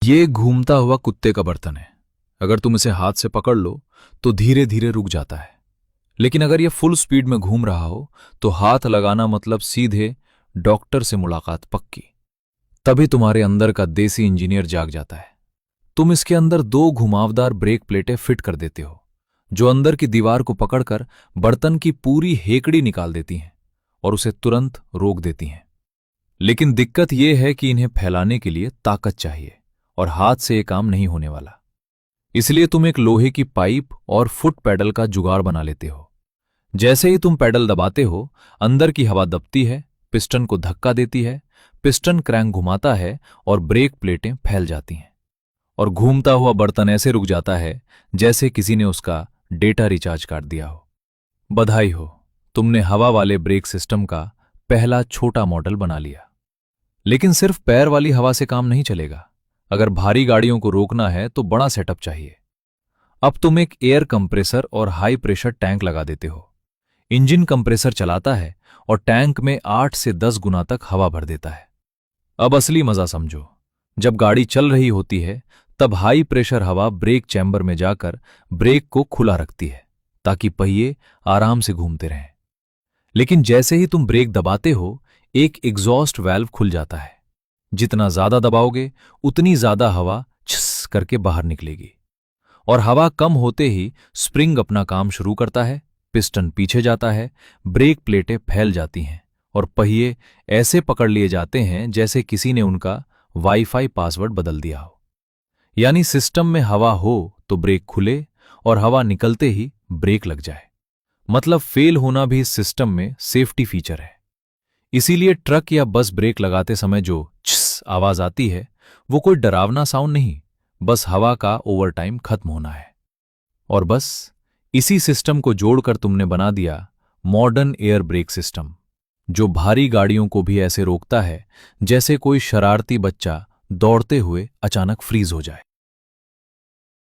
ये घूमता हुआ कुत्ते का बर्तन है। अगर तुम इसे हाथ से पकड़ लो तो धीरे धीरे रुक जाता है, लेकिन अगर ये फुल स्पीड में घूम रहा हो तो हाथ लगाना मतलब सीधे डॉक्टर से मुलाकात पक्की। तभी तुम्हारे अंदर का देसी इंजीनियर जाग जाता है। तुम इसके अंदर दो घुमावदार ब्रेक प्लेटें फिट कर देते हो, जो अंदर की दीवार को पकड़कर बर्तन की पूरी हेकड़ी निकाल देती हैं और उसे तुरंत रोक देती हैं। लेकिन दिक्कत यह है कि इन्हें फैलाने के लिए ताकत चाहिए और हाथ से यह काम नहीं होने वाला। इसलिए तुम एक लोहे की पाइप और फुट पैडल का जुगाड़ बना लेते हो। जैसे ही तुम पैडल दबाते हो, अंदर की हवा दबती है, पिस्टन को धक्का देती है, पिस्टन क्रैंक घुमाता है और ब्रेक प्लेटें फैल जाती हैं और घूमता हुआ बर्तन ऐसे रुक जाता है जैसे किसी ने उसका डेटा रिचार्ज काट दिया हो। बधाई हो, तुमने हवा वाले ब्रेक सिस्टम का पहला छोटा मॉडल बना लिया। लेकिन सिर्फ पैर वाली हवा से काम नहीं चलेगा। अगर भारी गाड़ियों को रोकना है तो बड़ा सेटअप चाहिए। अब तुम एक एयर कंप्रेसर और हाई प्रेशर टैंक लगा देते हो। इंजन कंप्रेसर चलाता है और टैंक में 8 से 10 गुना तक हवा भर देता है। अब असली मजा समझो। जब गाड़ी चल रही होती है तब हाई प्रेशर हवा ब्रेक चैम्बर में जाकर ब्रेक को खुला रखती है ताकि पहिए आराम से घूमते रहें। लेकिन जैसे ही तुम ब्रेक दबाते हो, एक एग्जॉस्ट वाल्व खुल जाता है। जितना ज्यादा दबाओगे उतनी ज्यादा हवा छस करके बाहर निकलेगी और हवा कम होते ही स्प्रिंग अपना काम शुरू करता है, पिस्टन पीछे जाता है, ब्रेक प्लेटें फैल जाती हैं और पहिए ऐसे पकड़ लिए जाते हैं जैसे किसी ने उनका वाईफाई पासवर्ड बदल दिया हो। यानी सिस्टम में हवा हो तो ब्रेक खुले और हवा निकलते ही ब्रेक लग जाए। मतलब फेल होना भी इस सिस्टम में सेफ्टी फीचर है। इसीलिए ट्रक या बस ब्रेक लगाते समय जो छस आवाज आती है वो कोई डरावना साउंड नहीं, बस हवा का ओवरटाइम खत्म होना है। और बस इसी सिस्टम को जोड़कर तुमने बना दिया मॉडर्न एयर ब्रेक सिस्टम, जो भारी गाड़ियों को भी ऐसे रोकता है जैसे कोई शरारती बच्चा दौड़ते हुए अचानक फ्रीज हो जाए।